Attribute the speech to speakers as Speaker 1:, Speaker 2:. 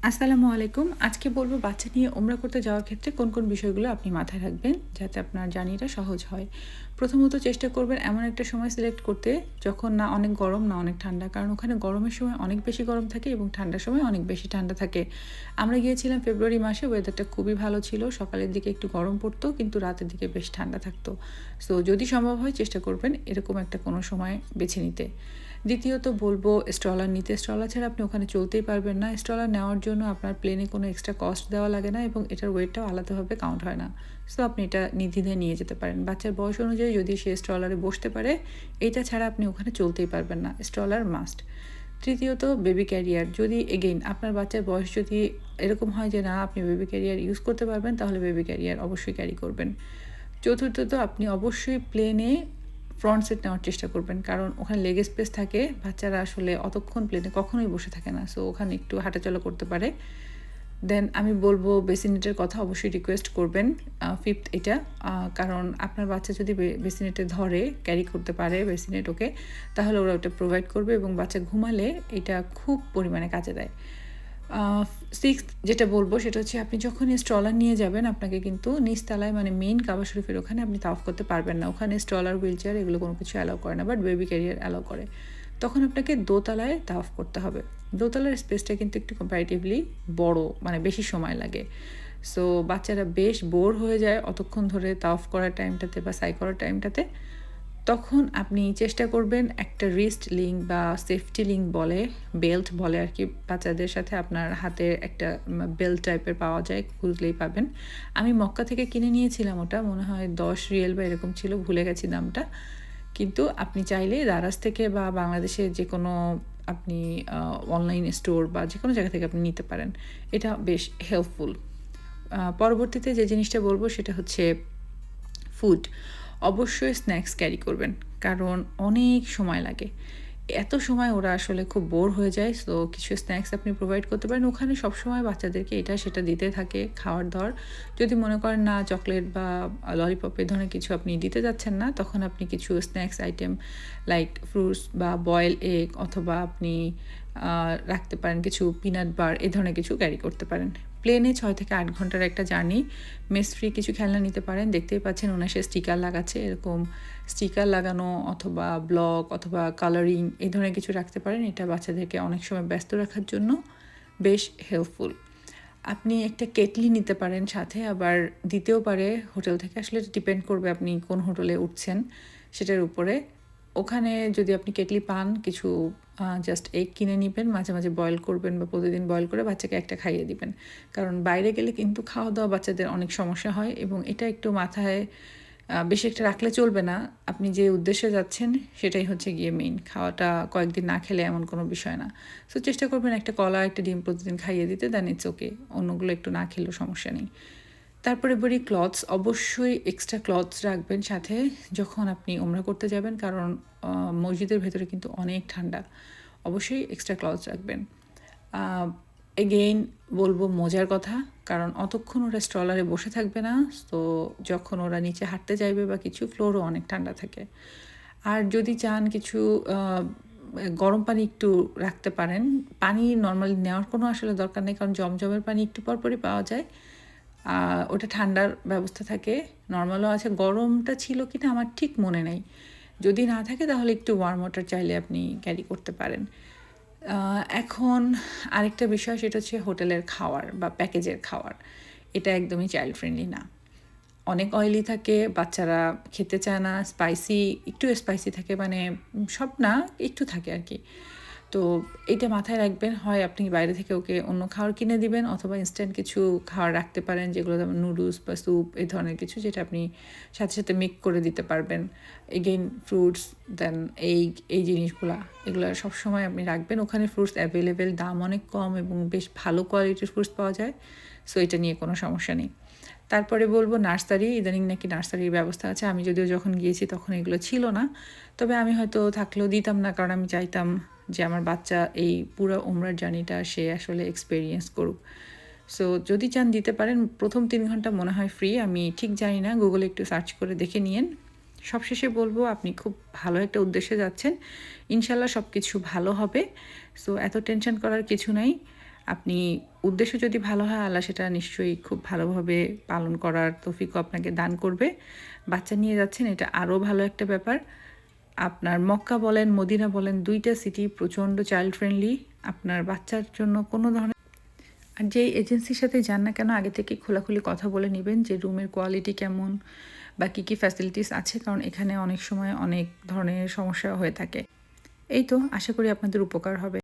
Speaker 1: আসসালামু আলাইকুম। আজকে বলব বাচ্চা নিয়ে ওমরা করতে যাওয়ার ক্ষেত্রে কোন, কোন বিষয়গুলো আপনি মাথায় রাখবেন যাতে আপনার জার্নিটা সহজ হয়। প্রথমত চেষ্টা করবেন এমন একটা সময় সিলেক্ট করতে যখন না অনেক গরম না অনেক ঠান্ডা। কারণ ওখানে গরমের সময় অনেক বেশি গরম থাকে এবং ঠান্ডার সময় অনেক বেশি ঠান্ডা থাকে। আমরা গিয়েছিলাম ফেব্রুয়ারি মাসে, ওয়েদারটা খুবই ভালো ছিল। সকালের দিকে একটু গরম পড়তো কিন্তু রাতের দিকে বেশ ঠান্ডা থাকতো। সো যদি সম্ভব হয় চেষ্টা করবেন এরকম একটা কোনো সময় বেছে নিতে। দ্বিতীয়ত বলবো স্ট্রলার নিতে। স্ট্রলার ছাড়া আপনি ওখানে চলতেই পারবেন না। স্ট্রলার নেওয়ার জন্য আপনার প্লেনে কোনো এক্সট্রা কস্ট দেওয়া লাগে না এবং এটার ওয়েটটাও আলাদাভাবে কাউন্ট হয় না। সো আপনি এটা নির্দ্বিধায় নিয়ে যেতে পারেন। বাচ্চার বয়স অনুযায়ী যদি সে স্ট্রলারে বসতে পারে, এইটা ছাড়া আপনি ওখানে চলতেই পারবেন না। Stroller must. তৃতীয়ত বেবি ক্যারিয়ার। যদি এগেইন আপনার বাচ্চার বয়স যদি এরকম হয় যে না আপনি বেবি ক্যারিয়ার ইউজ করতে পারবেন, তাহলে বেবি ক্যারিয়ার অবশ্যই ক্যারি করবেন। চতুর্থত আপনি অবশ্যই প্লেনে ফ্রন্ট সিট নেওয়ার চেষ্টা করবেন, কারণ ওখানে লেগ স্পেস থাকে। বাচ্চারা আসলে অতক্ষণ প্লেনে কখনোই বসে থাকে না, সো ওখানে একটু হাঁটাচলা করতে পারে। দেন আমি বলবো বেসিনেটের কথা অবশ্যই রিকোয়েস্ট করবেন। ফিফথ এটা, কারণ আপনার বাচ্চা যদি বেসিনেটে ধরে ক্যারি করতে পারে বেসিনেট ওকে, তাহলে ওরা ওটা প্রোভাইড করবে এবং বাচ্চা ঘুমালে এটা খুব পরিমাণে কাজে দেয়। সিক্সথ যেটা বলবো সেটা হচ্ছে আপনি যখন স্ট্রলার নিয়ে যাবেন আপনাকে কিন্তু নিচতলায় মানে মেইন কাবা শরীফের ওখানে আপনি তাওয়াফ করতে পারবেন না। ওখানে স্ট্রলার হুইল চেয়ার এগুলো কোনো কিছু অ্যালাউ করে না, বাট বেবি ক্যারিয়ার অ্যালাউ করে। তখন আপনাকে দোতলায় তাওয়াফ করতে হবে। দোতলার স্পেসটা কিন্তু একটু কম্প্যারেটিভলি বড়, মানে বেশি সময় লাগে। সো বাচ্চারা বেশ বোর হয়ে যায় অতক্ষণ ধরে তাওয়াফ করার টাইমটাতে বা সাই করার টাইমটাতে। তখন আপনি চেষ্টা করবেন একটা রিস্ট লিঙ্ক বা সেফটি লিঙ্ক বলে, বেল্ট বলে আর কি, বাচ্চাদের সাথে আপনার হাতে একটা বেল্ট টাইপের পাওয়া যায়, খুঁজলেই পাবেন। আমি মক্কা থেকে কিনে নিয়েছিলাম, ওটা মনে হয় 10 রিয়েল বা এরকম ছিল, ভুলে গেছি দামটা। কিন্তু আপনি চাইলে দারাজ থেকে বা বাংলাদেশের যে কোনো আপনি অনলাইন স্টোর বা যে কোনো জায়গা থেকে আপনি নিতে পারেন। এটা বেশ হেল্পফুল। পরবর্তীতে যে জিনিসটা বলবো সেটা হচ্ছে ফুড। অবশ্যই স্ন্যাক্স ক্যারি করবেন, কারণ অনেক সময় লাগে। এত সময় ওরা আসলে খুব বোর হয়ে যায়। সো কিছু স্ন্যাক্স আপনি প্রোভাইড করতে পারেন। ওখানে সবসময় বাচ্চাদেরকে এটা সেটা দিতে থাকে খাওয়ার দাওয়ার। যদি মনে করেন না চকলেট বা ললিপপ এ ধরনের কিছু আপনি দিতে যাচ্ছেন না, তখন আপনি কিছু স্ন্যাক্স আইটেম লাইক ফ্রুটস বা বয়েল এগ, অথবা আপনি রাখতে পারেন কিছু পিনাট বার, এ ধরনের কিছু ক্যারি করতে পারেন। প্লেনে 6 থেকে 8 ঘন্টার একটা জার্নি। মেস ফ্রি কিছু খেলনা নিতে পারেন। দেখতেই পাচ্ছেন ওনার সে স্টিকার লাগাচ্ছে, এরকম স্টিকার লাগানো অথবা ব্লক অথবা কালারিং এই ধরনের কিছু রাখতে পারেন। এটা বাচ্চাদেরকে অনেক সময় ব্যস্ত রাখার জন্য বেশ হেল্পফুল। আপনি একটা কেটলি নিতে পারেন সাথে, আবার দিতেও পারে হোটেল থেকে। আসলে ডিপেন্ড করবে আপনি কোন হোটেলে উঠছেন সেটার উপরে। ওখানে যদি আপনি কেটলি পান, কিছু জাস্ট এগ কিনে নিবেন, মাঝে মাঝে বয়েল করবেন বা প্রতিদিন বয়েল করে বাচ্চাকে একটা খাইয়ে দিবেন। কারণ বাইরে গেলে কিন্তু খাওয়া দাওয়া বাচ্চাদের অনেক সমস্যা হয় এবং এটা একটু মাথায় বেশি একটা রাখলে চলবে না। আপনি যে উদ্দেশ্যে যাচ্ছেন সেটাই হচ্ছে গিয়ে মেইন। খাওয়াটা কয়েকদিন না খেলে এমন কোনো বিষয় না। সো চেষ্টা করবেন একটা কলা, একটা ডিম প্রতিদিন খাইয়ে দিতে, দেন ইটস ওকে। অন্যগুলো একটু না খেলেও সমস্যা নেই। তারপরে বলি ক্লথস, অবশ্যই এক্সট্রা ক্লথস রাখবেন সাথে যখন আপনি ওমরা করতে যাবেন, কারণ মসজিদের ভেতরে কিন্তু অনেক ঠান্ডা। অবশ্যই এক্সট্রা ক্লথস রাখবেন। এগেইন বলবো মোজার কথা, কারণ অতক্ষণ ওরা স্ট্রলারে বসে থাকবে না। তো যখন ওরা নিচে হাঁটতে যাইবে বা কিছু, ফ্লোরও অনেক ঠান্ডা থাকে। আর যদি চান কিছু গরম পানি একটু রাখতে পারেন। পানি নর্মালি নেওয়ার কোনো আসলে দরকার নেই, কারণ জমজমের পানি একটু পরপরই পাওয়া যায়। ওটা ঠান্ডার ব্যবস্থা থাকে, নর্মালও আছে। গরমটা ছিল কি না আমার ঠিক মনে নেই। যদি না থাকে তাহলে একটু ওয়ার্ম ওয়াটার চাইলে আপনি ক্যারি করতে পারেন। এখন আরেকটা বিষয় সেটা হচ্ছে হোটেলের খাওয়ার বা প্যাকেজের খাওয়ার। এটা একদমই চাইল্ড ফ্রেন্ডলি না। অনেক অয়েলি থাকে, বাচ্চারা খেতে চায় না। একটু স্পাইসি থাকে, মানে সব না, একটু থাকে আর কি। তো এইটা মাথায় রাখবেন, হয় আপনি বাইরে থেকে ওকে অন্য খাবার কিনে দিবেন অথবা ইনস্ট্যান্ট কিছু খাবার রাখতে পারেন, যেগুলো যেমন নুডলস বা স্যুপ এই ধরনের কিছু, যেটা আপনি সাথে সাথে মিক্স করে দিতে পারবেন। এগেইন ফ্রুটস, দেন এই জিনিসগুলা, এগুলো সবসময় আপনি রাখবেন। ওখানে ফ্রুটস অ্যাভেলেবেল, দাম অনেক কম এবং বেশ ভালো কোয়ালিটির ফ্রুটস পাওয়া যায়। সো এটা নিয়ে কোনো সমস্যা নেই। তারপরে বলবো নার্সারি। ইদানিং নাকি নার্সারির ব্যবস্থা আছে। আমি যদিও যখন গিয়েছি তখন এগুলো ছিল না, তবে আমি হয়তো থাকলেও দিতাম না, কারণ আমি চাইতাম যে আমার বাচ্চা এই পুরো উমরার জার্নিটা সে আসলে এক্সপেরিয়েন্স করুক। সো যদি চান দিতে পারেন। প্রথম 3 ঘন্টা মনে হয় ফ্রি, আমি ঠিক জানি না, গুগলে একটু সার্চ করে দেখে নিয়েন। সবশেষে বলবো আপনি খুব ভালো একটা উদ্দেশ্যে যাচ্ছেন, ইনশাল্লাহ সব কিছু ভালো হবে। সো এত টেনশন করার কিছু নাই। আপনি উদ্দেশ্য যদি ভালো হয় আল্লাহ সেটা নিশ্চয়ই খুব ভালোভাবে পালন করার তৌফিকও আপনাকে দান করবে। বাচ্চা নিয়ে যাচ্ছেন এটা আরও ভালো একটা ব্যাপার। আপনার মক্কা বলেন, মদিনা বলেন ২ টা সিটি প্রচণ্ড চাইল্ড ফ্রেন্ডলি। আপনার বাচ্চার জন্য কোনো ধরনের আর যেই এজেন্সির সাথে যান না কেন আগে থেকে খোলাখুলি কথা বলে নিবেন যে রুমের কোয়ালিটি কেমন বা কী কী ফ্যাসিলিটিস আছে, কারণ এখানে অনেক সময় অনেক ধরনের সমস্যা হয়ে থাকে। এই তো আশা করি আপনাদের উপকার হবে।